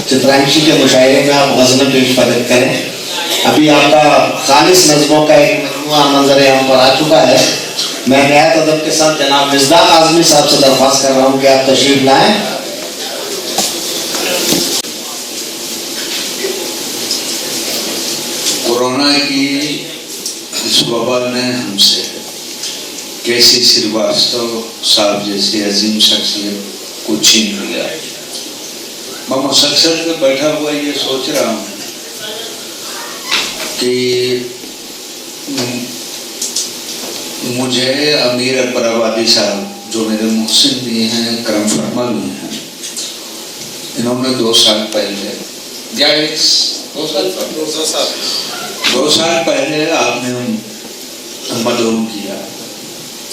चित्रांशी के मुशायरे में आप गज़ल पेश पदक करें। अभी आपका खालिस नज़्मों का एक मजमूआ मंजर आम पर आ चुका है। मैं नहायत अदब के साथ जनाब मिज़दाक आज़मी साहब से दरख्वास्त कर रहा हूँ कि आप तशरीफ लाएं। कोरोना की इस वबा ने हमसे केसी श्रीवास्तव साहब जैसे अजीम शख्सियत को छीन लिया। मैं मुसलसल में बैठा हुआ ये सोच रहा हूँ कि मुझे अमीर अकबर आबादी साहब जो मेरे मुहसिन भी हैं, करम फरमा भी हैं, इन्होंने 2 साल पहले या 2 साल पहले आपने मदऊ किया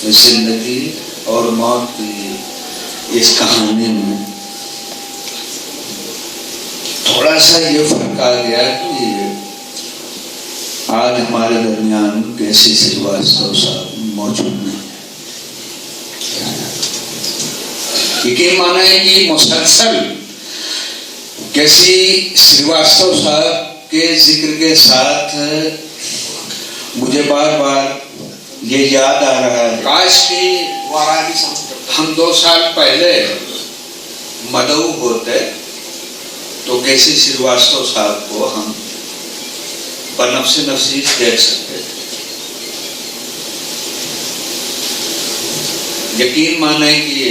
जिंदगी और मौत की इस कहानी में। थोड़ा सा ये फर्क आ गया कि आज हमारे दरमियान केसी श्रीवास्तव साहब मौजूद नहीं है। ये माना है कि मुसलसल केसी श्रीवास्तव साहब के जिक्र के साथ मुझे बार बार ये याद आ रहा है, काश की हम 2 साल पहले मदऊ होते तो केसी श्रीवास्तव साहब को हम बनफ्सी नफ्सी देख सकते थे। यकीन माने कि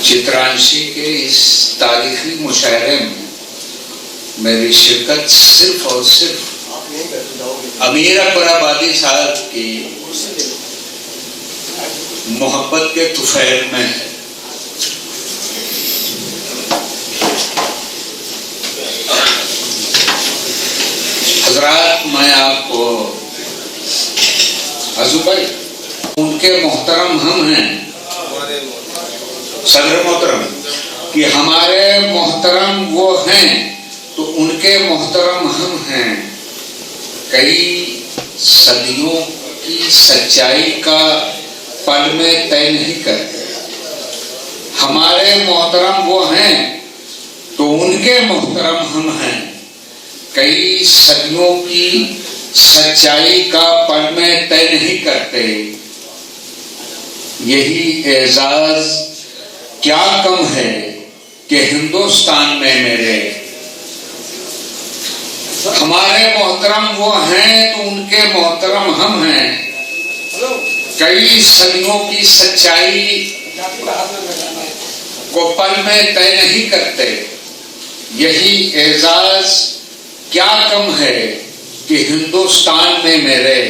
चित्रांशी के इस तारीखी मुशायरे में मेरी शिरकत सिर्फ और सिर्फ अमीर अकबर आबादी साहब की मोहब्बत के तुफैल में है। हजरात, मैं आपको अजू भाई उनके मोहतरम हम हैं, सदर मोहतरम कि हमारे मोहतरम वो हैं तो उनके मोहतरम हम हैं। कई सदियों की सच्चाई का पल में तय नहीं करते। हमारे मोहतरम वो हैं तो उनके मोहतरम हम हैं। कई सदियों की सच्चाई का पल में तय नहीं करते। यही एजाज क्या कम है कि हिंदुस्तान में मेरे हमारे मोहतरम वो हैं तो उनके मोहतरम हम हैं। कई सदियों की सच्चाई को पल में तय नहीं करते। यही एजाज क्या कम है कि हिंदुस्तान में मेरे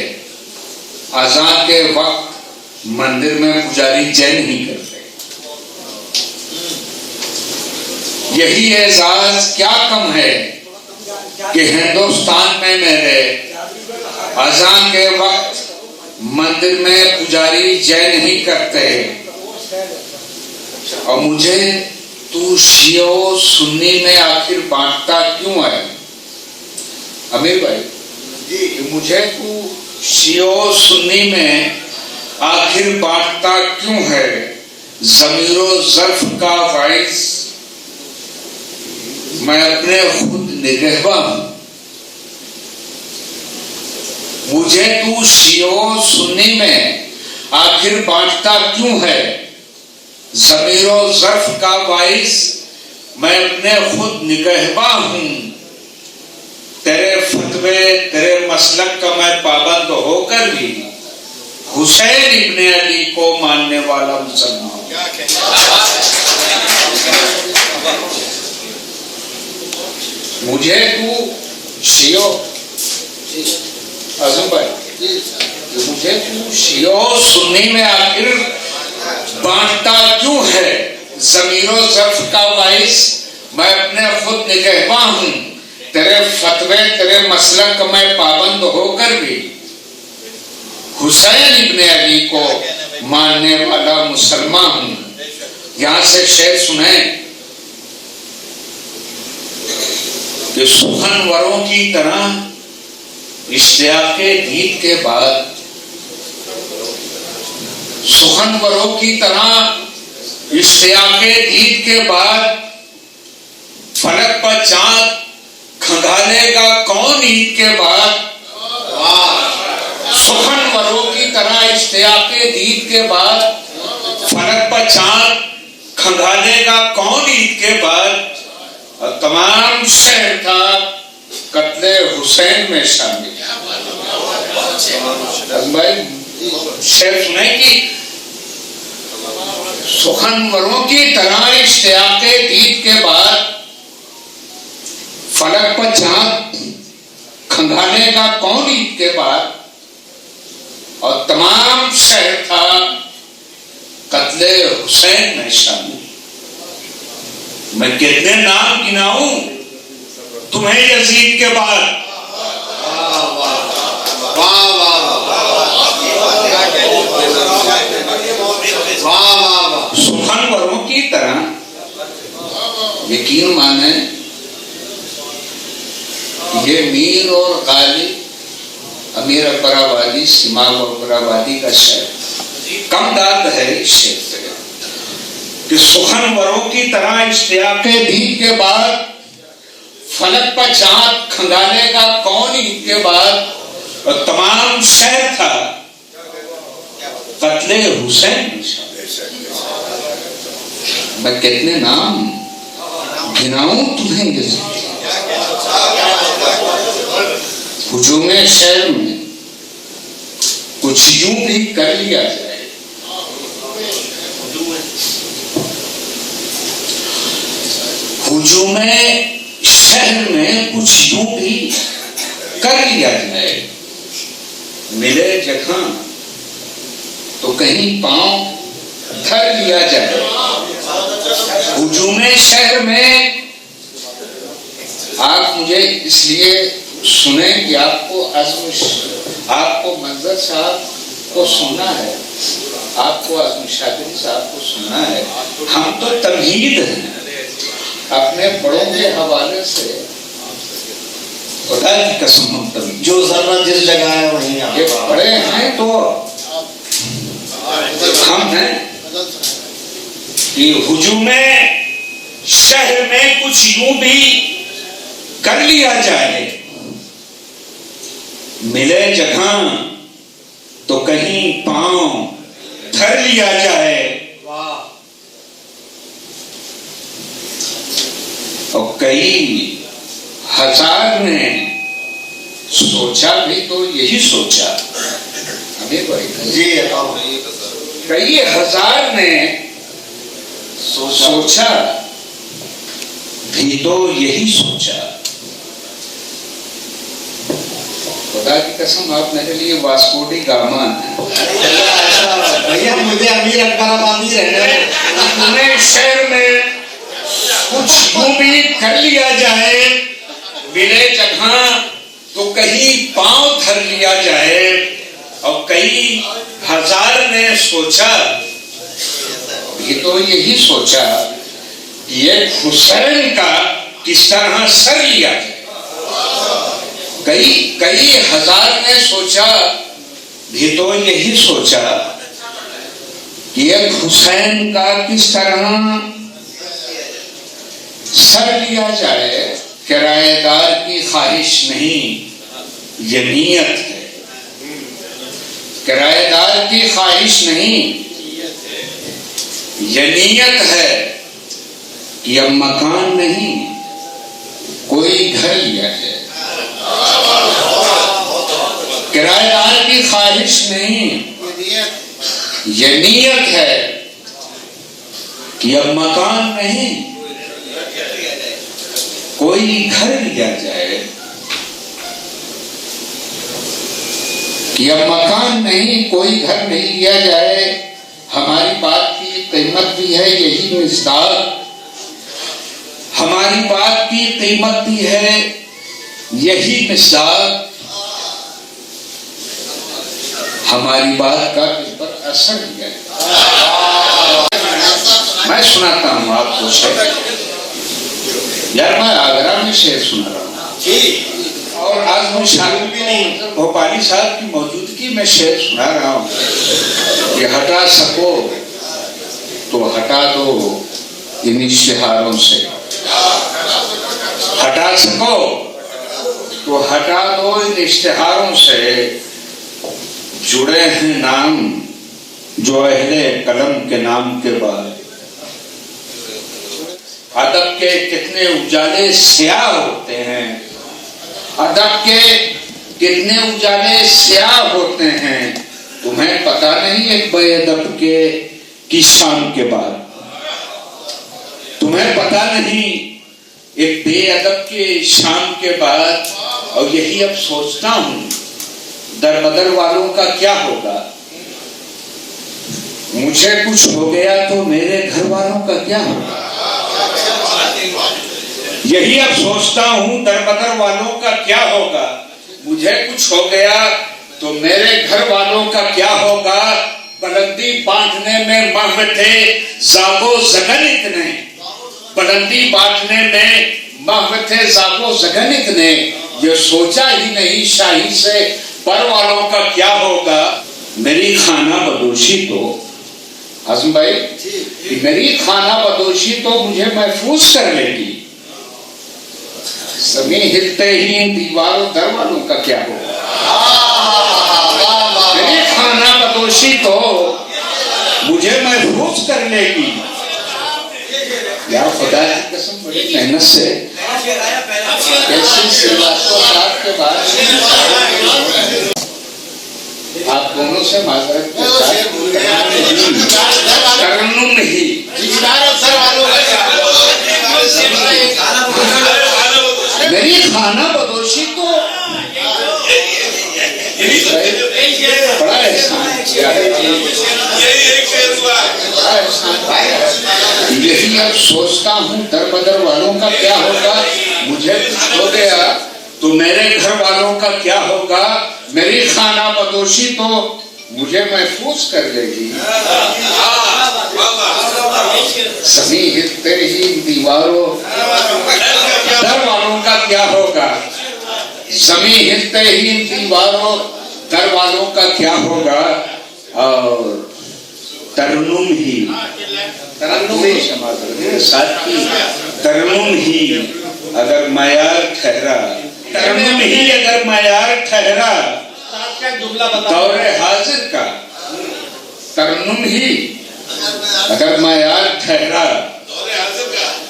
अज़ान के वक्त मंदिर में पुजारी जय नहीं करते। यही एजाज क्या कम है कि हिंदुस्तान में मेरे अज़ान के वक्त मंदिर में पुजारी जय नहीं करते। और मुझे तू शियो सुन्नी में आखिर बांटता क्यों है? अमीर भाई जी, मुझे तू शियो सुन्नी में आखिर बांटता क्यों है? ज़मीरो ज़र्फ का वाइस मैं अपने खुद निगहबा हूं। मुझे तू शियो सुन्नी में आखिर बांटता क्यों है? ज़मीरो ज़र्फ का वाइस मैं अपने खुद निगहबा हूं। तेरे फतवे तेरे मसलक का मैं पाबंद होकर भी हुसैन इब्ने अली को मानने वाला मुसलमान। मुझे तू शियो आजम भाई, मुझे तू शियो सुन्नी में आखिर बांटता क्यों है? ज़मीरो ज़र्फ का वाइस मैं अपने खुद निगहबा हूं। तेरे फतवे तेरे मसलक का मैं पाबंद होकर भी हुसैन इब्ने अली को मानने वाला मुसलमान हूं। यहां से शेर सुने कि सुखनवरों की तरह इश्तियाक़े दीद के बाद, सुखनवरों की तरह इश्तियाके दीद के बाद फलक पर चांद खंगालेगा कौन ईद के बाद। सुखनवरों की तरह इश्तियाके दीद के बाद फलक पर चांद खंगालेगा कौन ईद के बाद। और तमाम शहर था कत्ले हुसैन में शामिल। भाई शेर सुने कि सुखनवरों की तरह इश्तियाके दीद के बाद फलक पर चांद खंगालेगा कौन ईद के बाद। और तमाम शहर था कत्ले हुसैन में शामिल। मैं कितने नाम गिनाऊं तुम्हें यजीद के बाद। सुखनवरों की तरह यकीन माने ये मीर और गालिब अमीर अकबराबादी सिमाग अकबराबादी का शेर कम दाद है इस शेर से कि सुखनवरों की तरह इश्तियाके दीद के बाद फलक पर चांद खंगालेगा कौन ईद के बाद। और तमाम शहर था कत्ले हुसैन। मैं कितने नाम गिनाऊं तुम्हें हुजूमे शहर में कुछ यूं भी कर लिया जाए। हुजूमे शहर में कुछ यूं भी कर लिया जाए। मिले जगह तो कहीं पांव धर लिया जाए। हुजूमे शहर में आप मुझे इसलिए सुने कि आपको आपको मंजर साहब को सुनना है, आपको आजम शाकिरी साहब को सुनना है। हम तो तमहीद हैं अपने बड़ों के हवाले से। खुदा की कसम हम तमहीद, जो जरा जिस जगह है वहीं ये बड़े हैं तो हम हैं कि हुजूमे शहर में कुछ यूं भी कर लिया जाए। मिले जगह तो कहीं पांव धर लिया जाए। और कई हजार ने सोचा भी तो यही सोचा। जी कई हजार ने सोचा भी तो यही सोचा। खुदा की कसम आप मेरे लिए वास्को डी गामा भैया, मुझे अमीर अकबराबादी रहने शहर में कुछ यूं भी कर लिया जाए। मिले जगह तो कहीं पांव धर लिया जाए। और कई हजार ने सोचा ये तो यही सोचा ये हुसैन का किस तरह सर लिया जाए। कई हजार ने सोचा भी तो यही सोचा कि एक हुसैन का किस तरह सर लिया जाए। किराएदार की ख्वाहिश नहीं ये नीयत है। किराएदार की ख्वाहिश नहीं ये नीयत है कि अब मकान नहीं कोई घर लिया जाए। किराएदार की ख्वाहिश नहीं ये नीयत है कि अब मकान नहीं कोई घर लिया जाए। कि अब मकान नहीं कोई घर नहीं लिया जाए। हमारी बात की कीमत भी है यही मिसाल। हमारी बात की कीमत भी है यही मिसाल। हमारी बात का इस पर असर है। मैं सुनाता हूँ आपको शेर। यार मैं आगरा में शेर सुना रहा हूँ और आज मैं शामिल भी नहीं भोपाली साहब की मौजूदगी में शेर सुना रहा हूँ। ये हटा सको तो हटा हटा दो इन इश्तिहारों से, हटा सको तो हटा दो इन इश्तिहारों से। जुड़े हैं नाम जो अहले कलम के नाम के बाद। अदब के कितने उजाले स्याह होते हैं, अदब के कितने उजाले स्याह होते हैं, तुम्हें पता नहीं एक बेअदब के की शाम के बाद। तुम्हें पता नहीं एक बेअदब के शाम के बाद। और यही अब सोचता हूं दरबदर वालों का क्या होगा। मुझे कुछ हो गया तो मेरे घर वालों का क्या होगा। यही अब सोचता हूं दरबदर वालों का क्या होगा। मुझे कुछ हो गया तो मेरे घर वालों का क्या होगा। बुलंदी बांटने में महव थे जागो जगन इतने, बुलंदी बांटने में महव थे जागो जगन इतने। ये सोचा ही नहीं शाही से पर वालों का क्या होगा। मेरी खाना बदोशी तो आजम भाई, मेरी खाना बदोशी तो मुझे महफूज कर लेगी। समय हिलते ही दीवारों दर वालों का क्या होगा। मेरी खाना बदोशी तो मुझे महफूज कर लेगी। यार खुदा की कसम बड़ी मेहनत से कैसी श्रीवास्तव साहब के बाद आप दोनों से माजरत के साथ तरन्नुम नहीं मेरी खाना बदोशी तो बड़ा एहसान यही अब सोचता हूँ दरबदर वालों का क्या होगा। मुझे कुछ हो गया तो मेरे घर वालों का क्या होगा। मेरी खाना बदोशी तो मुझे महफूज कर लेगी। सभी हिलते ही दीवारों दर वालों का क्या होगा। जमी हिलते ही दीवारों दर वालों का क्या होगा। और तरन्नुम ही तरन्नुम ही अगर मयार ठहरा, तरन्नुम ही अगर मयार ठहरा दौरे हाजिर का। तरन्नुम ही अगर मयार ठहरा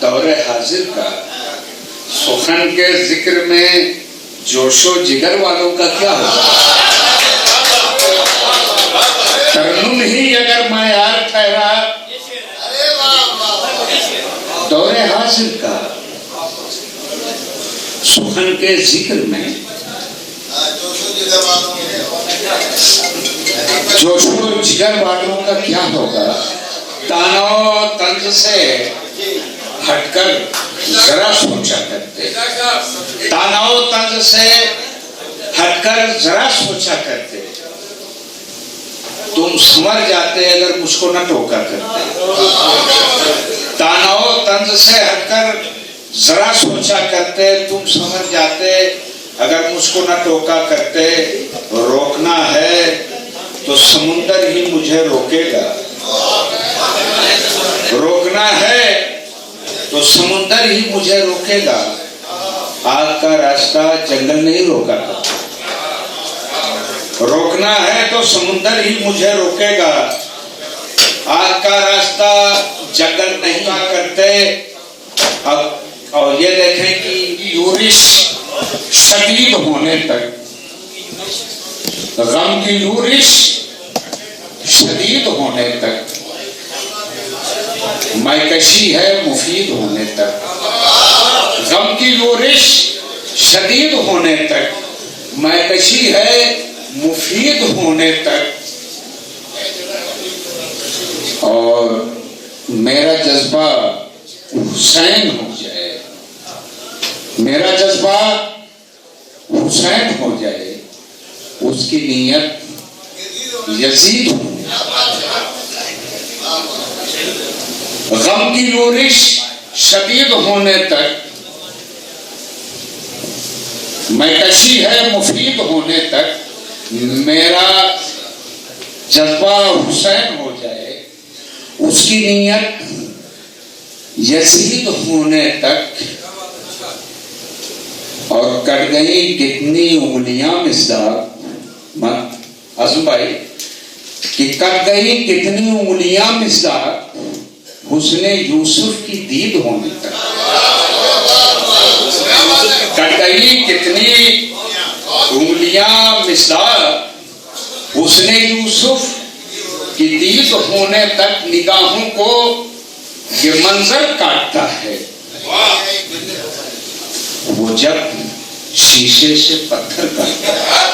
दौरे हाजिर का। सुखन के जिक्र में जोशो जिगर वालों का क्या होगा। तरन्नुम ही अगर मयार ठहरा दौरे हाजिर का। सुखन के जिक्र में जोशो जिगर वालों का क्या होगा। तानो तंज से हटकर जरा सोचा करते, तानाओ तंज से हटकर जरा सोचा करते। तुम समझ जाते अगर मुझको न टोका करते। तानाओ तंज से हटकर जरा सोचा करते। तुम समझ जाते अगर मुझको न टोका करते। रोकना है तो समुंदर ही मुझे रोकेगा। रोकना है तो समुंदर ही मुझे रोकेगा। आग का रास्ता जंगल नहीं रोका करता। रोकना है तो समुंदर ही मुझे रोकेगा। आग का रास्ता जंगल नहीं करते। अब और ये देखें कि यूरिश शदीद होने तक, गम की यूरिश शदीद होने तक, मैकशी है मुफीद होने तक। गम की यूरिश शदीद होने तक, मैकशी है मुफीद होने तक। और मेरा जज्बा हुसैन हो जाए, मेरा जज्बा हुसैन हो जाए, उसकी नीयत यजीद हो। गम की यूरिश शदीद होने तक, मैकशी है मुफीद होने तक, मेरा जज्बा हुसैन हो जाए, उसकी नीयत यजीद होने तक और कट गई कितनी उंगलियां मिस्दाक मत आजम भाई कि कट गई कितनी उंगलियां मिस्दाक हुस्ने यूसुफ की दीद होने तक। कट गई कितनी उंगलियां मिस्दाक हुस्ने यूसुफ की दीद होने तक निगाहों को ये मंजर काटता है। वो जब शीशे से पत्थर काटता है।